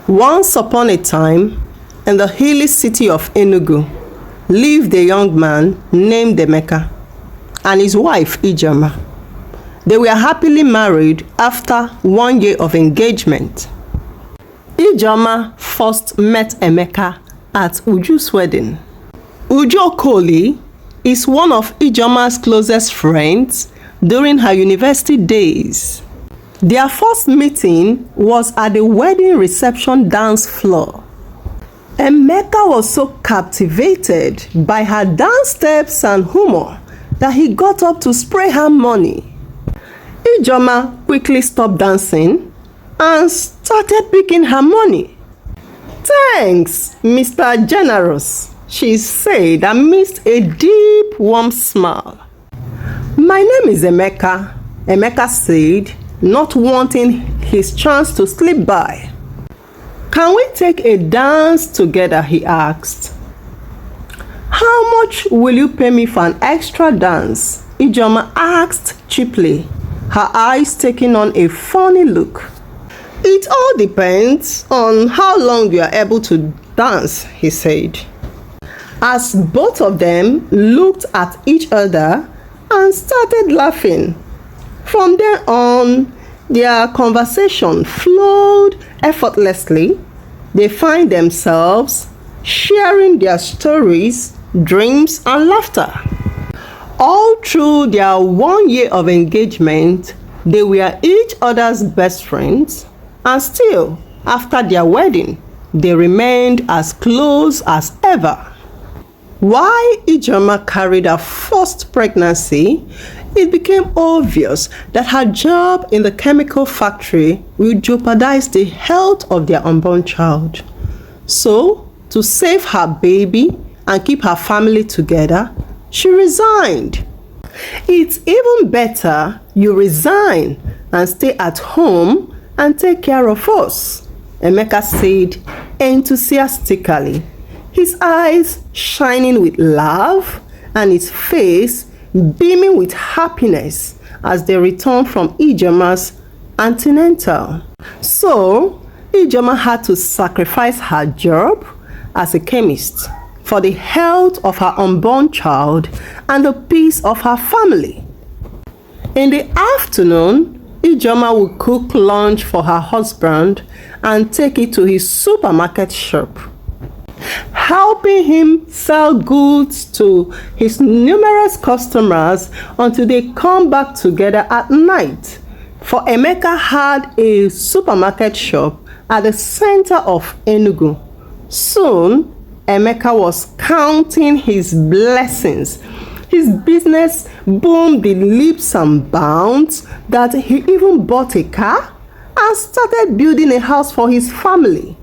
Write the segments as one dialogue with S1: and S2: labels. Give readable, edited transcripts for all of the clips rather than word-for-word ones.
S1: Once upon a time, in the hilly city of Enugu, lived a young man named Emeka and his wife Ijeoma. They were happily married after 1 year of engagement. Ijeoma first met Emeka at Uju's wedding. Uju Okoli is one of Ijeoma's closest friends during her university days. Their first meeting was at the wedding reception dance floor. Emeka was so captivated by her dance steps and humor that he got up to spray her money. Ijeoma quickly stopped dancing and started picking her money. "Thanks, Mr. Generous," she said amidst a deep, warm smile. "My name is Emeka," Emeka said, not wanting his chance to slip by. "Can we take a dance together?" he asked. "How much will you pay me for an extra dance?" Ijeoma asked cheaply, her eyes taking on a funny look. "It all depends on how long you are able to dance," he said, as both of them looked at each other and started laughing. From then on, their conversation flowed effortlessly. They find themselves sharing their stories, dreams, and laughter. All through their 1 year of engagement, they were each other's best friends, and still, after their wedding, they remained as close as ever. While Ijeoma carried her first pregnancy, it became obvious that her job in the chemical factory would jeopardize the health of their unborn child. So, to save her baby and keep her family together, she resigned. "It's even better you resign and stay at home and take care of us," Emeka said enthusiastically, his eyes shining with love and his face beaming with happiness as they returned from Ijeoma's antenatal. So, Ijeoma had to sacrifice her job as a chemist for the health of her unborn child and the peace of her family. In the afternoon, Ijeoma would cook lunch for her husband and take it to his supermarket shop, helping him sell goods to his numerous customers until they come back together at night. For Emeka had a supermarket shop at the center of Enugu. Soon, Emeka was counting his blessings. His business boomed in leaps and bounds that he even bought a car and started building a house for his family.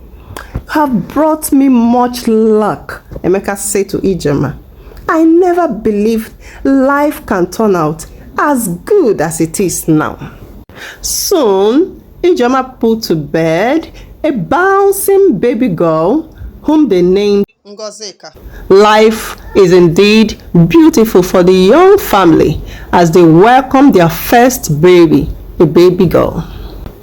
S1: "Have brought me much luck," Emeka said to Ijeoma. "I never believed life can turn out as good as it is now." Soon, Ijeoma put to bed a bouncing baby girl whom they named Ngozika. Life is indeed beautiful for the young family as they welcome their first baby, a baby girl.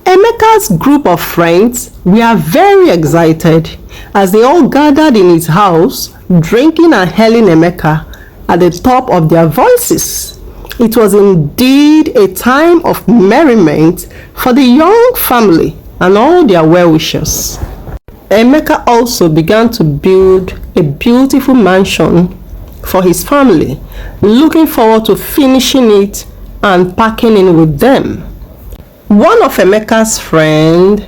S1: Emeka's group of friends were very excited as they all gathered in his house, drinking and hailing Emeka at the top of their voices. It was indeed a time of merriment for the young family and all their well-wishers. Emeka also began to build a beautiful mansion for his family, looking forward to finishing it and packing in with them. One of Emeka's friends,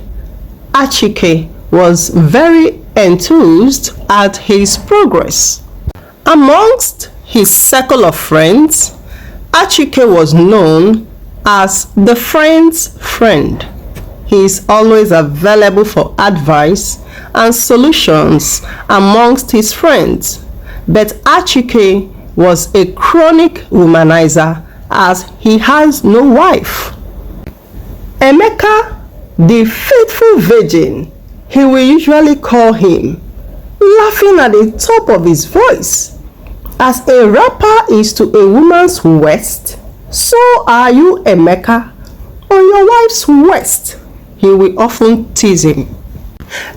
S1: Achike, was very enthused at his progress. Amongst his circle of friends, Achike was known as the friend's friend. He is always available for advice and solutions amongst his friends. But Achike was a chronic womanizer as he has no wife. Emeka, the faithful virgin, he will usually call him, laughing at the top of his voice. As a rapper is to a woman's waist, so are you, Emeka, on your wife's waist, he will often tease him.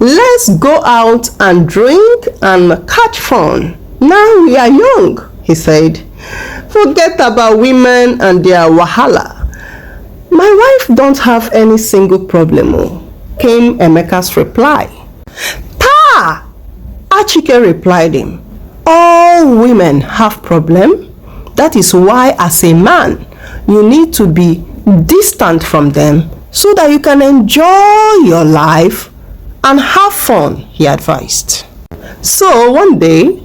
S1: Let's go out and drink and catch fun. Now we are young, he said. Forget about women and their wahala. My wife don't have any single problem, came Emeka's reply. Ta! Achike replied him. All women have problem. That is why as a man, you need to be distant from them so that you can enjoy your life and have fun, he advised. So one day,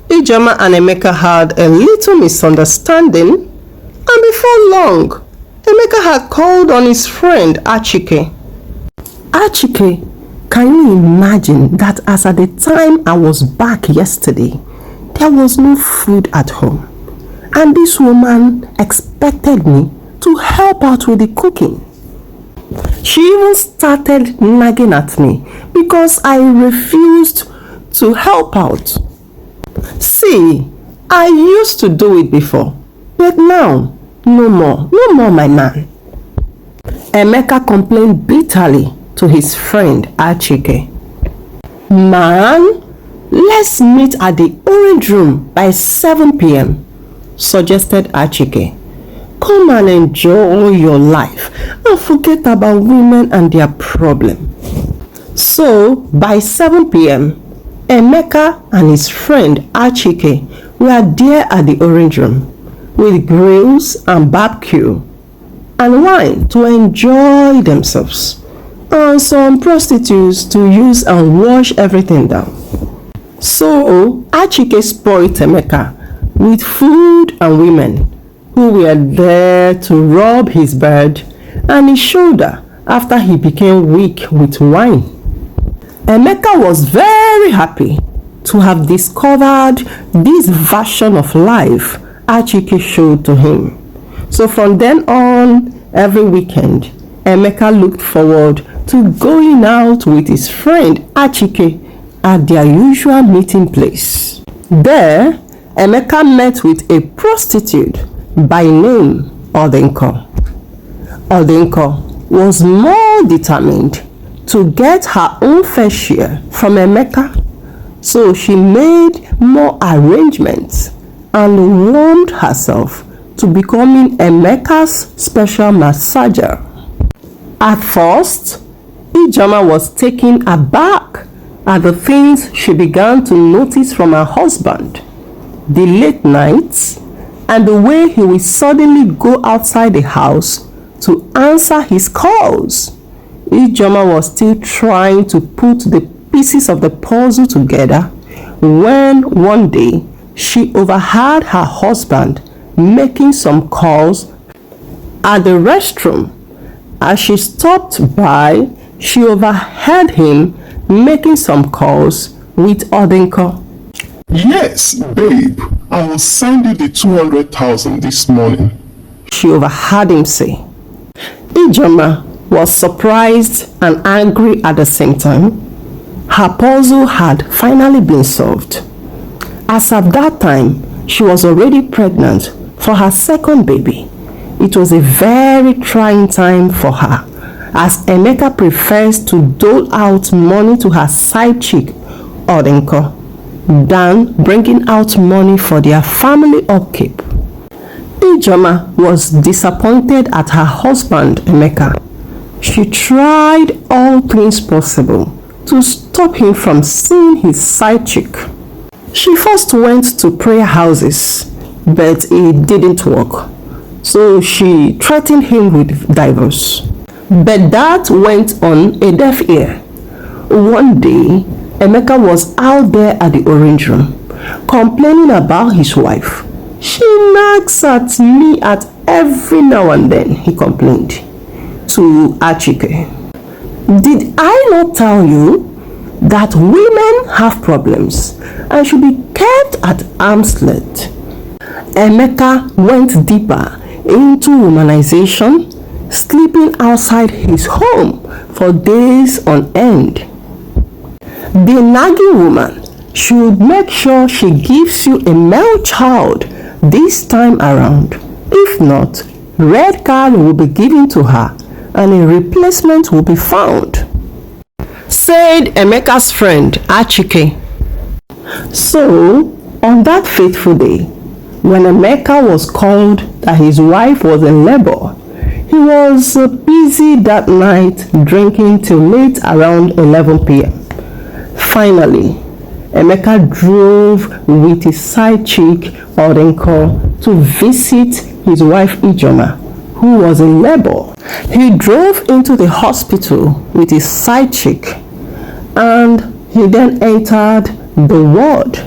S1: Ijoma and Emeka had a little misunderstanding, and before long, Emeka had called on his friend Achike. Achike, can you imagine that as at the time I was back yesterday, there was no food at home, and this woman expected me to help out with the cooking. She even started nagging at me because I refused to help out. See, I used to do it before, but now, no more, my man. Emeka complained bitterly to his friend Achike. Man, let's meet at the Orange Room by 7 p.m, suggested Achike. Come and enjoy your life and forget about women and their problem. So, by 7 p.m, Emeka and his friend Achike were there at the Orange Room with grills and barbecue and wine to enjoy themselves, and some prostitutes to use and wash everything down. So Achike spoiled Emeka with food and women who were there to rub his bird and his shoulder after he became weak with wine. Emeka was very happy to have discovered this version of life Achike showed to him. So from then on, every weekend, Emeka looked forward to going out with his friend Achike at their usual meeting place. There, Emeka met with a prostitute by name Odenko. Odenko was more determined to get her own fair share from Emeka, so she made more arrangements and warmed herself to becoming Emeka's special massager. At first, Ijoma was taken aback at the things she began to notice from her husband, the late nights, and the way he would suddenly go outside the house to answer his calls. Ijoma was still trying to put the pieces of the puzzle together when one day she overheard her husband making some calls at the restroom. As she stopped by, she overheard him making some calls with Odenko.
S2: Yes, babe, I will send you the 200,000 this morning,
S1: she overheard him say. Ijoma was surprised and angry at the same time. Her puzzle had finally been solved. As at that time, she was already pregnant for her second baby. It was a very trying time for her, as Emeka prefers to dole out money to her side chick, Odenko, than bringing out money for their family upkeep. Ijoma was disappointed at her husband, Emeka. She tried all things possible to stop him from seeing his side chick. She first went to prayer houses, but it didn't work. So she threatened him with divorce. But that went on a deaf ear. One day, Emeka was out there at the Orange Room, complaining about his wife. She nags at me at every now and then, he complained to Achike. Did I not tell you that women have problems and should be kept at arm's length? Emeka went deeper into womanization, sleeping outside his home for days on end. The nagging woman should make sure she gives you a male child this time around. If not, red card will be given to her and a replacement will be found. said Emeka's friend Achike. So, on that fateful day, when Emeka was called that his wife was in labor, he was busy that night drinking till late around 11 p.m. Finally, Emeka drove with his side chick Odenko to visit his wife Ijoma, who was in labor. He drove into the hospital with his side chick and he then entered the ward.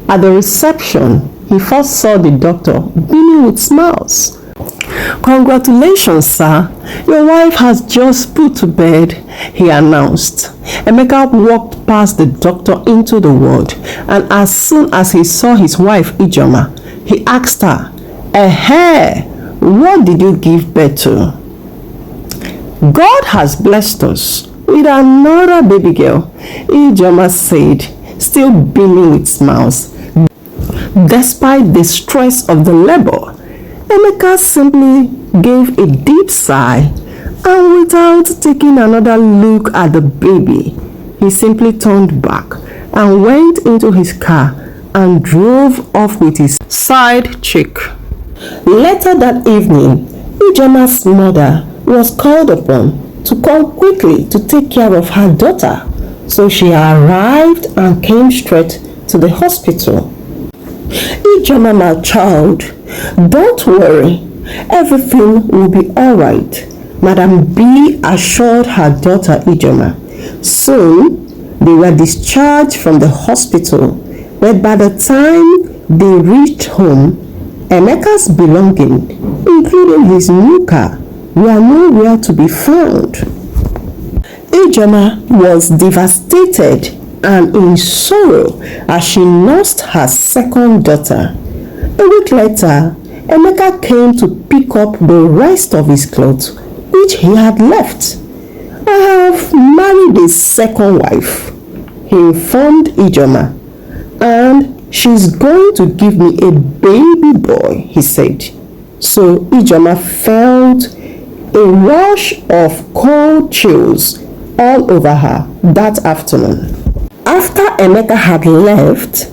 S1: At the reception, he first saw the doctor beaming with smiles. "Congratulations, sir. Your wife has just put to bed," he announced. Emeka walked past the doctor into the ward, and as soon as he saw his wife Ijoma, he asked her, what did you give birth to?" "God has blessed us with another baby girl," Ijoma said, still beaming with smiles. Despite the stress of the labor, Emeka simply gave a deep sigh, and without taking another look at the baby, he simply turned back and went into his car and drove off with his side chick. Later that evening, Ijoma's mother was called upon to come quickly to take care of her daughter, so she arrived and came straight to the hospital. "Ijoma, my child, don't worry, everything will be alright," Madam B assured her daughter Ijoma. Soon, they were discharged from the hospital, but by the time they reached home, Emeka's belongings, including his new car, were nowhere to be found. Ijoma was devastated and in sorrow as she lost her second daughter. A week later, Emeka came to pick up the rest of his clothes, which he had left. "I have married a second wife," he informed Ijoma, "and she's going to give me a baby boy," he said. So Ijoma felt a rush of cold chills all over her that afternoon. After Emeka had left,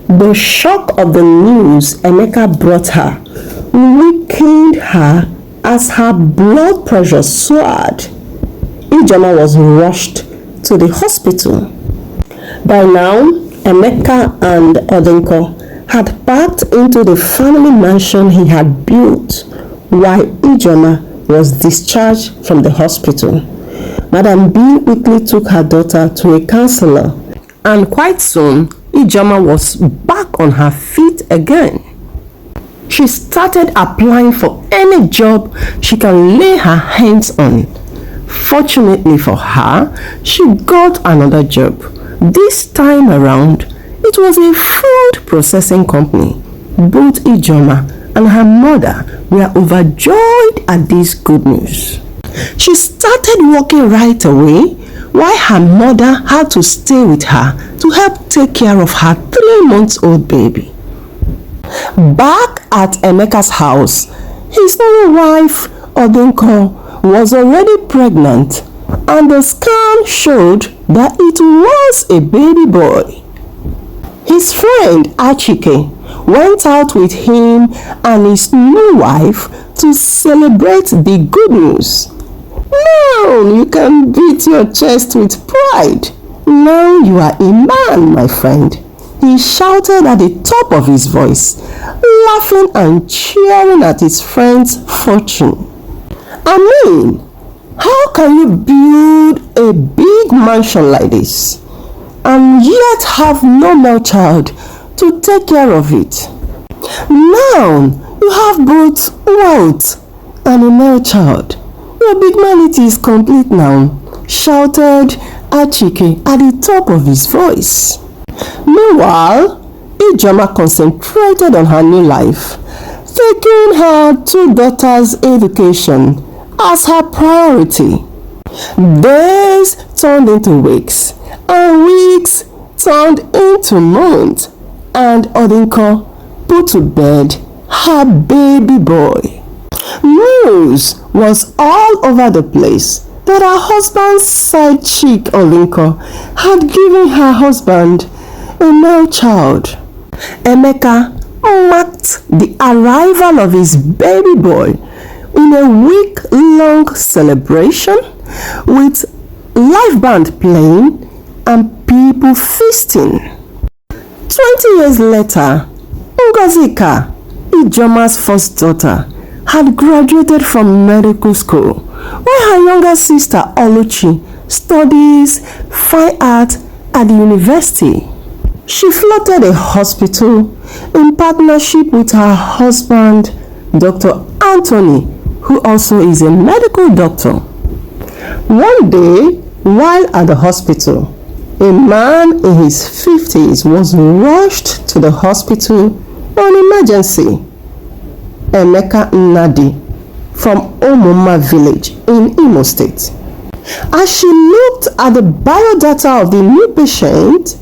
S1: the shock of the news Emeka brought her weakened her as her blood pressure soared. Ijoma was rushed to the hospital. By now, Emeka and Odenko had packed into the family mansion he had built, while Ijoma was discharged from the hospital. Madam B quickly took her daughter to a counselor, and quite soon, Ijoma was back on her feet again. She started applying for any job she can lay her hands on. Fortunately for her, she got another job. This time around, it was a food processing company. Both Ijoma and her mother were overjoyed at this good news. She started working right away, while her mother had to stay with her to help take care of her 3-month-old baby. Back at Emeka's house, his new wife, Odenko, was already pregnant, and the scan showed that it was a baby boy. His friend Achike went out with him and his new wife to celebrate the good news. "Now you can beat your chest with pride. Now you are a man, my friend," he shouted at the top of his voice, laughing and cheering at his friend's fortune. "I mean, how can you build a big mansion like this and yet have no male child to take care of it? Now you have both wealth and a male child. Your big manity is complete now," shouted Achike at the top of his voice. Meanwhile, Ijoma concentrated on her new life, taking her 2 daughters' education as her priority. Days turned into weeks, and weeks turned into months, and Odenko put to bed her baby boy. News was all over the place that her husband's side chick, Olinko, had given her husband a male child. Emeka marked the arrival of his baby boy in a week-long celebration with live band playing and people feasting. 20 years later, Ngozika, Ijeoma's first daughter, had graduated from medical school, while her younger sister Oluchi studies fine art at the university. She floated a hospital in partnership with her husband, Dr. Anthony, who also is a medical doctor. One day, while at the hospital, a man in his 50s was rushed to the hospital on emergency. Emeka Nnadi from Omoma village in Imo State. As she looked at the biodata of the new patient,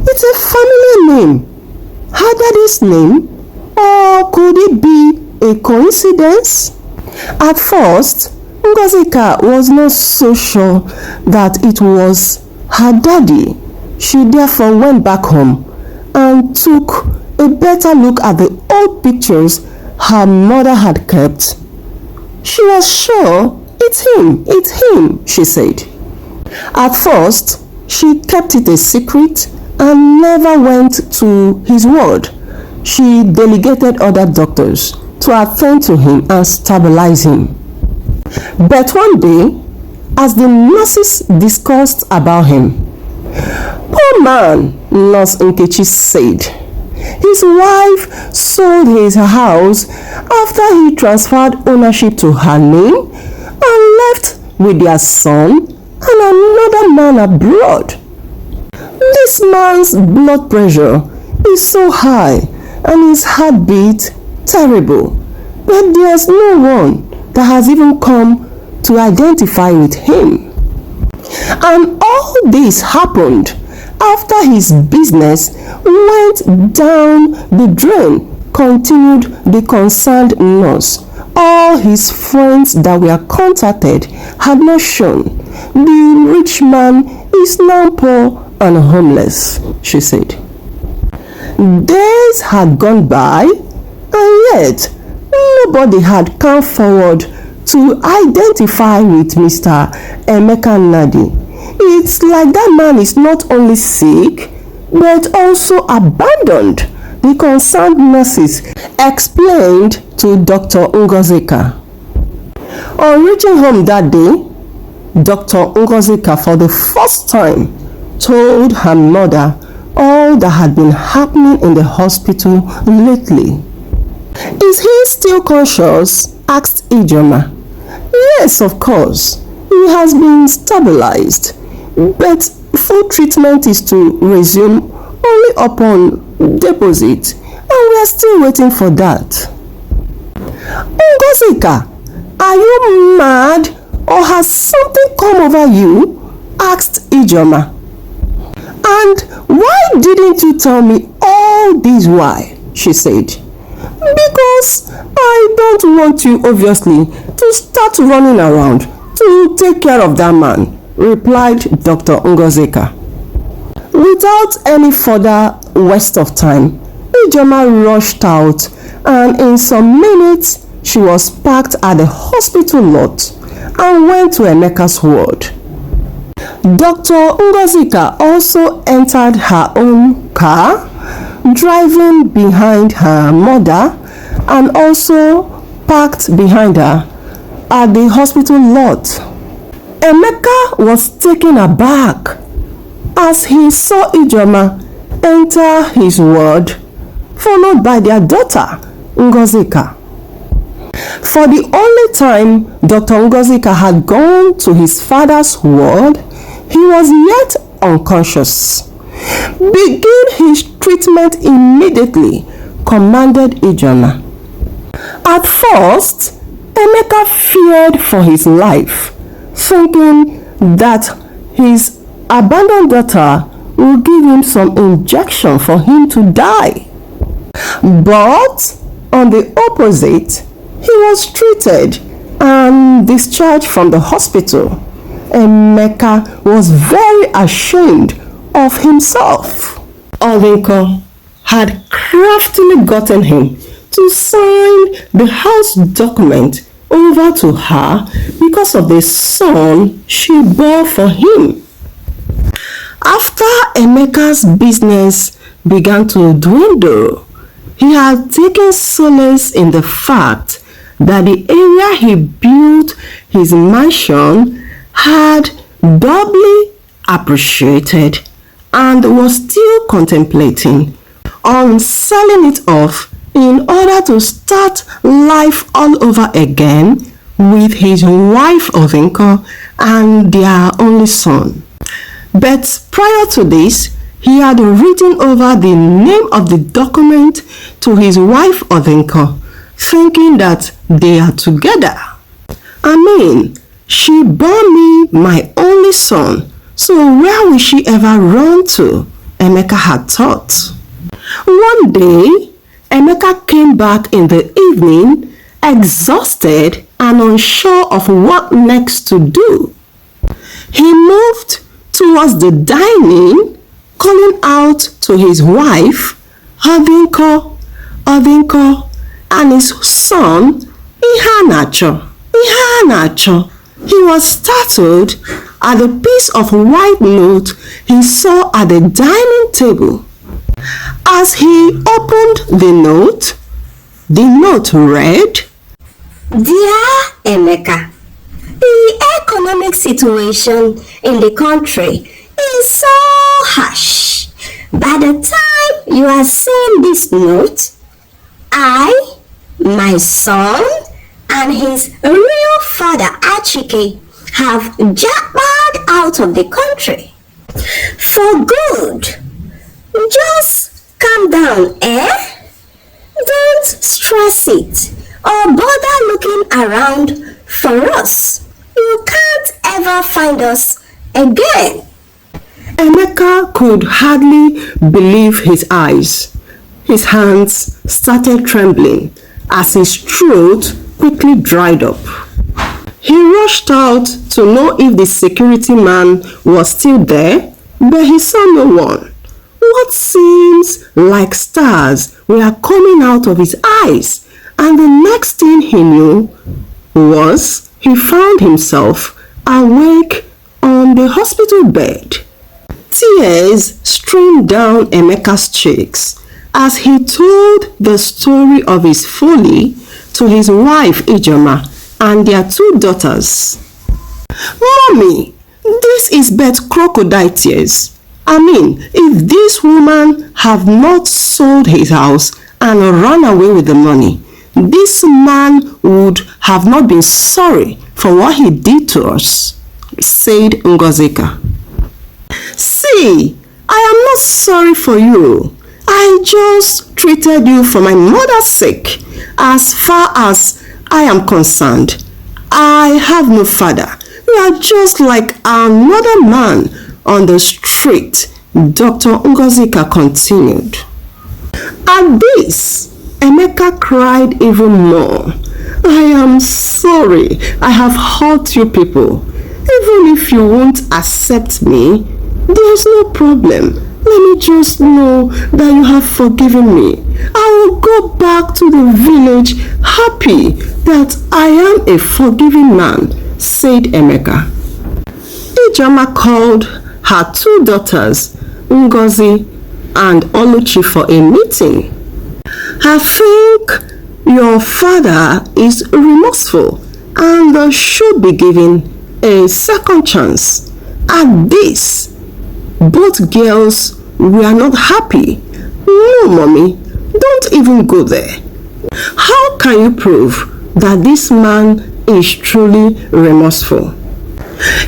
S1: it's a familiar name. Her daddy's name, or could it be a coincidence? At first, Ngozika was not so sure that it was her daddy. She therefore went back home and took a better look at the old pictures her mother had kept. She was sure, it's him, she said. At first, she kept it a secret and never went to his ward. She delegated other doctors to attend to him and stabilize him. But one day, as the nurses discussed about him, poor man, Nurse Nkechi said, his wife sold his house after he transferred ownership to her name and left with their son and another man abroad. This man's blood pressure is so high and his heartbeat terrible, but there's no one that has even come to identify with him. And all this happened after his business went down the drain, continued the concerned nurse. All his friends that were contacted had not shown. The rich man is now poor and homeless, she said. Days had gone by, and yet nobody had come forward to identify with Mr. Emeka Nnadi. It's like that man is not only sick, but also abandoned, the concerned nurses explained to Dr. Ngozika. On reaching home that day, Dr. Ngozika for the first time told her mother all that had been happening in the hospital lately. Is he still conscious? Asked Ijeoma. Yes, of course. He has been stabilized, but full treatment is to resume only upon deposit, and we are still waiting for that. Ngozika, are you mad or has something come over you? Asked Ijeoma. And why didn't you tell me all this while? She said. Because I don't want you, obviously, to start running around to take care of that man, replied Dr. Ngozika. Without any further waste of time, Ijeoma rushed out, and in some minutes she was parked at the hospital lot and went to Emeka's ward. Dr. Ngozika also entered her own car, driving behind her mother, and also parked behind her at the hospital lot. Emeka was taken aback as he saw Ijeoma enter his ward, followed by their daughter, Ngozika. For the only time Dr. Ngozika had gone to his father's ward, he was yet unconscious. Begin his treatment immediately, commanded Ijeoma. At first, Emeka feared for his life, thinking that his abandoned daughter would give him some injection for him to die. But on the opposite, he was treated and discharged from the hospital, Emeka was very ashamed of himself. Ovinko had craftily gotten him to sign the house document over to her because of the son she bore for him. After Emeka's business began to dwindle, he had taken solace in the fact that the area he built his mansion had doubly appreciated and was still contemplating on selling it off in order to start life all over again with his wife Ovinko and their only son. But prior to this, he had written over the name of the document to his wife Ovinko, thinking that they are together. I mean, she bore me my only son, so where will she ever run to? Emeka had thought. One day, Emeka came back in the evening, exhausted and unsure of what next to do. He moved towards the dining, calling out to his wife, Ovinko, and his son, Ihanacho. He was startled at the piece of white note he saw at the dining table. As he opened the note read,
S3: Dear Emeka, the economic situation in the country is so harsh. By the time you are seeing this note, I, my son, and his real father Achike have jackpot out of the country. For good. Just calm down, eh? Don't stress it or bother looking around for us. You can't ever find us again.
S1: Emeka could hardly believe his eyes. His hands started trembling as his throat quickly dried up. He rushed out to know if the security man was still there, but he saw no one. What seems like stars were coming out of his eyes, and the next thing he knew was he found himself awake on the hospital bed. Tears streamed down Emeka's cheeks as he told the story of his folly to his wife Ijoma and their 2 daughters. Mommy, this is but crocodile tears. I mean, if this woman have not sold his house and run away with the money, this man would have not been sorry for what he did to us, said Ngozika. See, I am not sorry for you. I just treated you for my mother's sake. As far as I am concerned, I have no father. You are just like another man on the street, Dr. Ngozika continued. At this, Emeka cried even more. I am sorry I have hurt you people. Even if you won't accept me, there's no problem. Let me just know that you have forgiven me. I will go back to the village happy that I am a forgiving man, said Emeka. Ijoma called her 2 daughters, Ngozi and Oluchi, for a meeting. I think your father is remorseful and should be given a second chance. At this, both girls were not happy. No, mommy, don't even go there. How can you prove that this man is truly remorseful?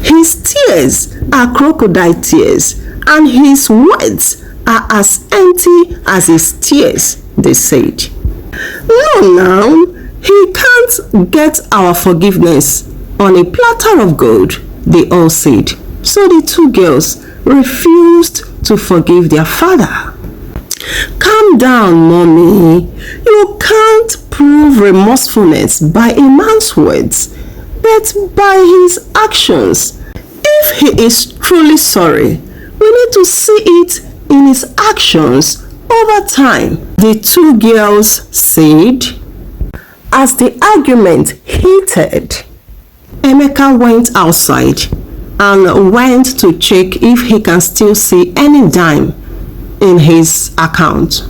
S1: His tears are crocodile tears, and his words are as empty as his tears, they said. No, now, he can't get our forgiveness on a platter of gold, they all said. So the 2 girls refused to forgive their father. Calm down, mommy. You can't prove remorsefulness by a man's words, but by his actions. If he is truly sorry, we need to see it in his actions over time. The two girls said. As the argument heated, Emeka went outside and went to check if he can still see any dime in his account.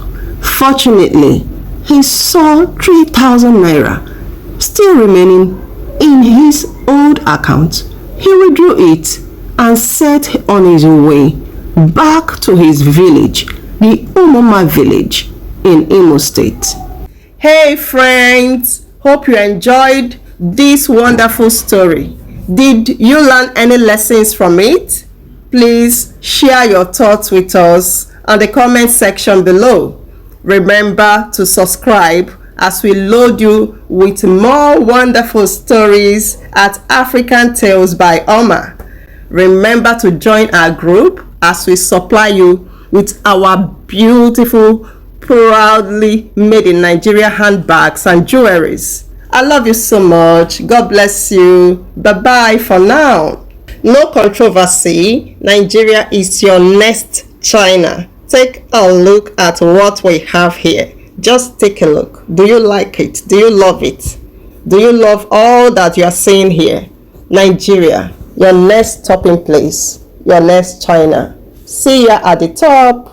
S1: Fortunately, he saw 3,000 naira still remaining in his old account. He withdrew it and set on his way back to his village, the Umoma village in Imo State. Hey friends, hope you enjoyed this wonderful story. Did you learn any lessons from it? Please share your thoughts with us on the comment section below. Remember to subscribe as we load you with more wonderful stories at African Tales by Oma. Remember to join our group as we supply you with our beautiful, proudly made in Nigeria handbags and jewelries. I love you so much. God bless you. Bye-bye for now. No controversy. Nigeria is your next China. Take a look at what we have here. Just take a look. Do you like it? Do you love it? Do you love all that you are seeing here? Nigeria, your next stopping place. Your next China. See ya at the top.